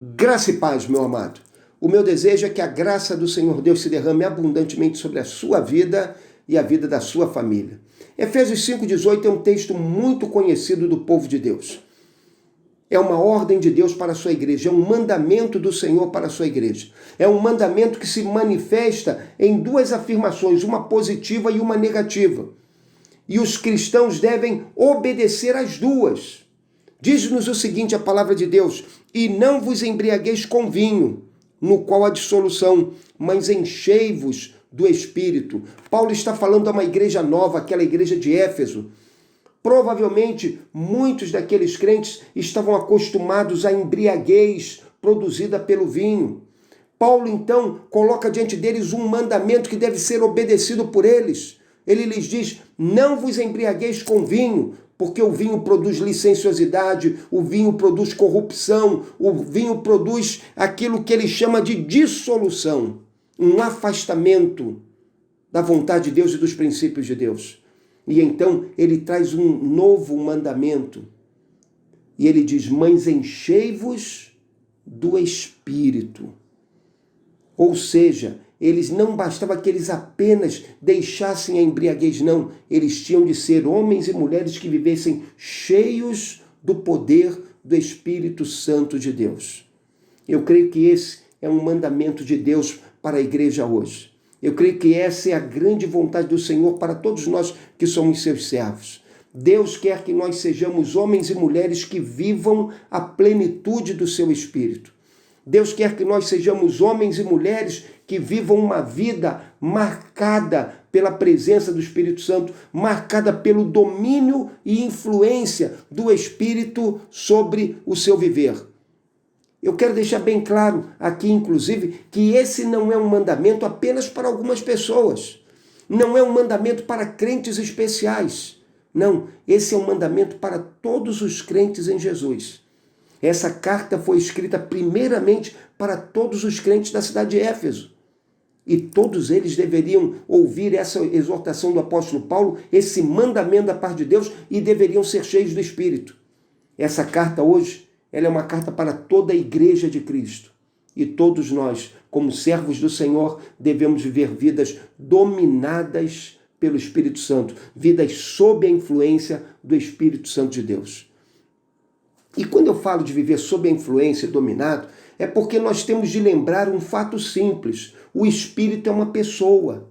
Graça e paz, meu amado. O meu desejo é que a graça do Senhor Deus se derrame abundantemente sobre a sua vida e a vida da sua família. Efésios 5,18 é um texto muito conhecido do povo de Deus. É uma ordem de Deus para a sua igreja, é um mandamento do Senhor para a sua igreja. É um mandamento que se manifesta em duas afirmações, uma positiva e uma negativa. E os cristãos devem obedecer às duas. Diz-nos o seguinte, a palavra de Deus: e não vos embriagueis com vinho, no qual há dissolução, mas enchei-vos do Espírito. Paulo está falando a uma igreja nova, aquela igreja de Éfeso. Provavelmente, muitos daqueles crentes estavam acostumados à embriaguez produzida pelo vinho. Paulo, então, coloca diante deles um mandamento que deve ser obedecido por eles. Ele lhes diz: não vos embriagueis com vinho, porque o vinho produz licenciosidade, o vinho produz corrupção, o vinho produz aquilo que ele chama de dissolução, um afastamento da vontade de Deus e dos princípios de Deus. E então ele traz um novo mandamento. E ele diz: mas enchei-vos do Espírito. Ou seja, eles não bastava que eles apenas deixassem a embriaguez, não. Eles tinham de ser homens e mulheres que vivessem cheios do poder do Espírito Santo de Deus. Eu creio que esse é um mandamento de Deus para a igreja hoje. Eu creio que essa é a grande vontade do Senhor para todos nós que somos seus servos. Deus quer que nós sejamos homens e mulheres que vivam a plenitude do seu Espírito. Deus quer que nós sejamos homens e mulheres que vivam uma vida marcada pela presença do Espírito Santo, marcada pelo domínio e influência do Espírito sobre o seu viver. Eu quero deixar bem claro aqui, inclusive, que esse não é um mandamento apenas para algumas pessoas. Não é um mandamento para crentes especiais. Não, esse é um mandamento para todos os crentes em Jesus. Essa carta foi escrita primeiramente para todos os crentes da cidade de Éfeso. E todos eles deveriam ouvir essa exortação do apóstolo Paulo, esse mandamento da parte de Deus, e deveriam ser cheios do Espírito. Essa carta hoje, ela é uma carta para toda a igreja de Cristo. E todos nós, como servos do Senhor, devemos viver vidas dominadas pelo Espírito Santo, vidas sob a influência do Espírito Santo de Deus. E quando eu falo de viver sob a influência dominado, é porque nós temos de lembrar um fato simples. O Espírito é uma pessoa.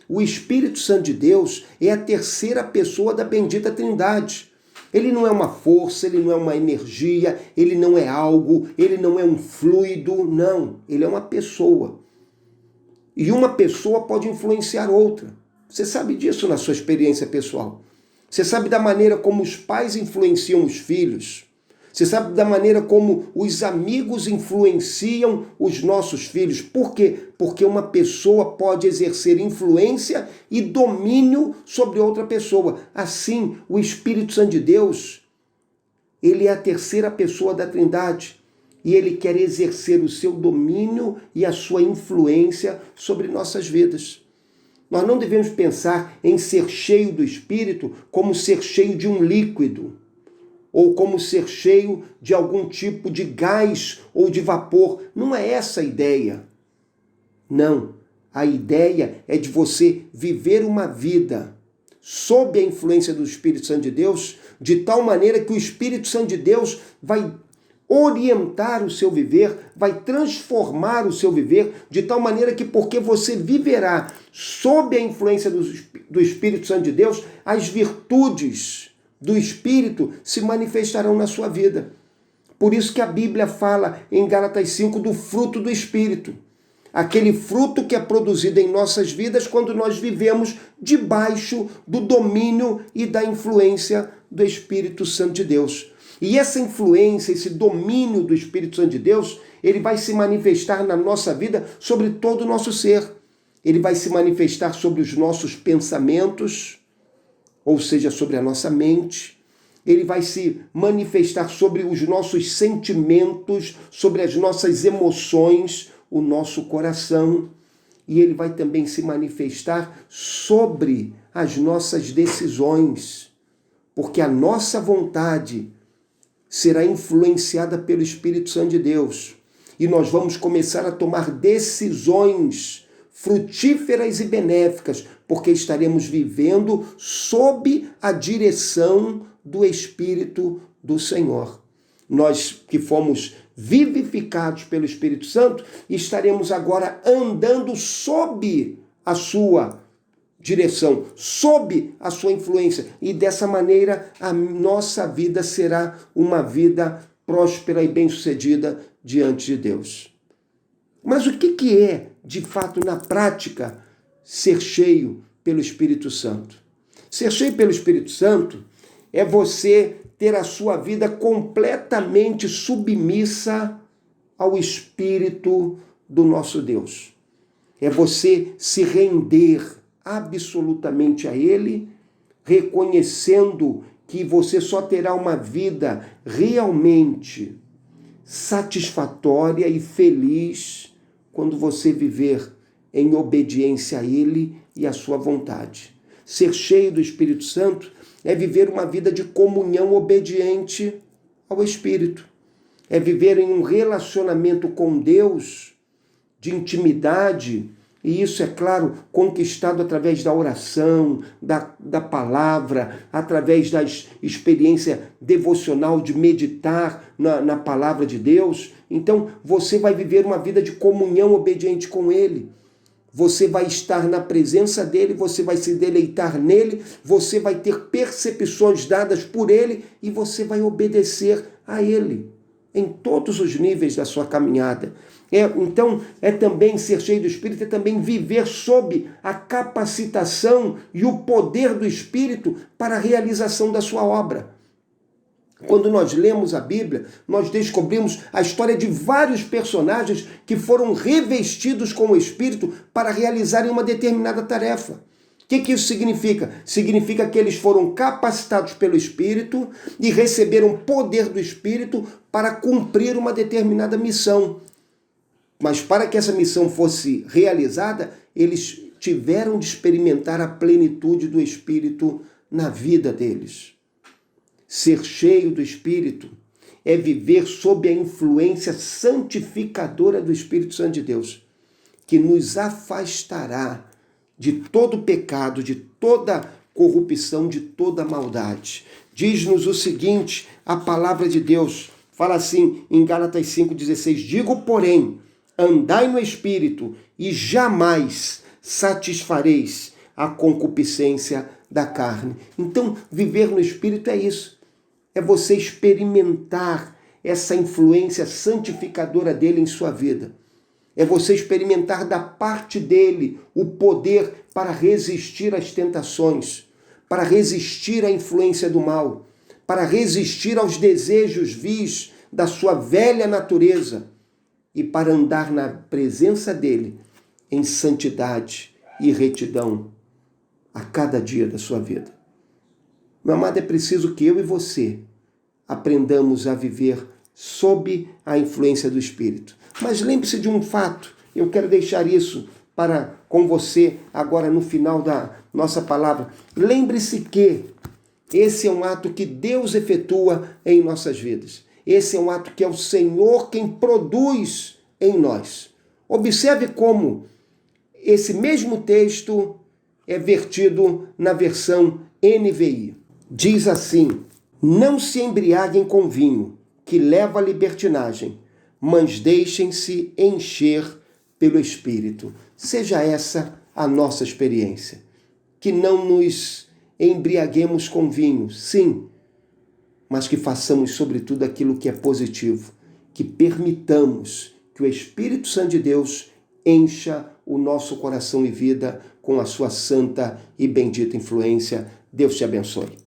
O Espírito Santo de Deus é a terceira pessoa da bendita Trindade. Ele não é uma força, ele não é uma energia, ele não é algo, ele não é um fluido, não. Ele é uma pessoa. E uma pessoa pode influenciar outra. Você sabe disso na sua experiência pessoal. Você sabe da maneira como os pais influenciam os filhos. Você sabe da maneira como os amigos influenciam os nossos filhos. Por quê? Porque uma pessoa pode exercer influência e domínio sobre outra pessoa. Assim, o Espírito Santo de Deus, ele é a terceira pessoa da Trindade. E ele quer exercer o seu domínio e a sua influência sobre nossas vidas. Nós não devemos pensar em ser cheio do Espírito como ser cheio de um líquido, ou como ser cheio de algum tipo de gás ou de vapor. Não é essa a ideia. Não. A ideia é de você viver uma vida sob a influência do Espírito Santo de Deus, de tal maneira que o Espírito Santo de Deus vai orientar o seu viver, vai transformar o seu viver, de tal maneira que, porque você viverá sob a influência do Espírito Santo de Deus, as virtudes do Espírito se manifestarão na sua vida. Por isso que a Bíblia fala em Gálatas 5 do fruto do Espírito. Aquele fruto que é produzido em nossas vidas quando nós vivemos debaixo do domínio e da influência do Espírito Santo de Deus. E essa influência, esse domínio do Espírito Santo de Deus, ele vai se manifestar na nossa vida sobre todo o nosso ser. Ele vai se manifestar sobre os nossos pensamentos, ou seja, sobre a nossa mente. Ele vai se manifestar sobre os nossos sentimentos, sobre as nossas emoções, o nosso coração. E ele vai também se manifestar sobre as nossas decisões, porque a nossa vontade será influenciada pelo Espírito Santo de Deus. e nós vamos começar a tomar decisões frutíferas e benéficas, porque estaremos vivendo sob a direção do Espírito do Senhor. Nós que fomos vivificados pelo Espírito Santo, estaremos agora andando sob a sua direção, sob a sua influência. E dessa maneira a nossa vida será uma vida próspera e bem-sucedida diante de Deus. Mas o que é, de fato, na prática, ser cheio pelo Espírito Santo? Ser cheio pelo Espírito Santo é você ter a sua vida completamente submissa ao Espírito do nosso Deus. É você se render absolutamente a Ele, reconhecendo que você só terá uma vida realmente satisfatória e feliz quando você viver em obediência a Ele e à sua vontade. Ser cheio do Espírito Santo é viver uma vida de comunhão obediente ao Espírito. É viver em um relacionamento com Deus, de intimidade, e isso, é claro, conquistado através da oração, da palavra, através da experiência devocional de meditar na palavra de Deus. Então, você vai viver uma vida de comunhão obediente com Ele. Você vai estar na presença dEle, você vai se deleitar nele, você vai ter percepções dadas por Ele e você vai obedecer a Ele em todos os níveis da sua caminhada. Então, também ser cheio do Espírito, é também viver sob a capacitação e o poder do Espírito para a realização da sua obra. Quando nós lemos a Bíblia, nós descobrimos a história de vários personagens que foram revestidos com o Espírito para realizarem uma determinada tarefa. O que isso significa? Significa que eles foram capacitados pelo Espírito e receberam poder do Espírito para cumprir uma determinada missão. Mas para que essa missão fosse realizada, eles tiveram de experimentar a plenitude do Espírito na vida deles. Ser cheio do Espírito é viver sob a influência santificadora do Espírito Santo de Deus, que nos afastará de todo pecado, de toda corrupção, de toda maldade. Diz-nos o seguinte, a palavra de Deus fala assim em Gálatas 5,16, digo, porém, andai no Espírito e jamais satisfareis a concupiscência da carne. Então, viver no Espírito é isso. É você experimentar essa influência santificadora dele em sua vida. É você experimentar da parte dele o poder para resistir às tentações, para resistir à influência do mal, para resistir aos desejos vis da sua velha natureza e para andar na presença dele em santidade e retidão a cada dia da sua vida. Meu amado, é preciso que eu e você aprendamos a viver sob a influência do Espírito. Mas lembre-se de um fato, eu quero deixar isso com você agora no final da nossa palavra. Lembre-se que esse é um ato que Deus efetua em nossas vidas. Esse é um ato que é o Senhor quem produz em nós. Observe como esse mesmo texto é vertido na versão NVI. Diz assim, não se embriaguem com vinho, que leva à libertinagem, mas deixem-se encher pelo Espírito. Seja essa a nossa experiência. Que não nos embriaguemos com vinho, sim, mas que façamos sobretudo aquilo que é positivo, que permitamos que o Espírito Santo de Deus encha o nosso coração e vida com a sua santa e bendita influência. Deus te abençoe.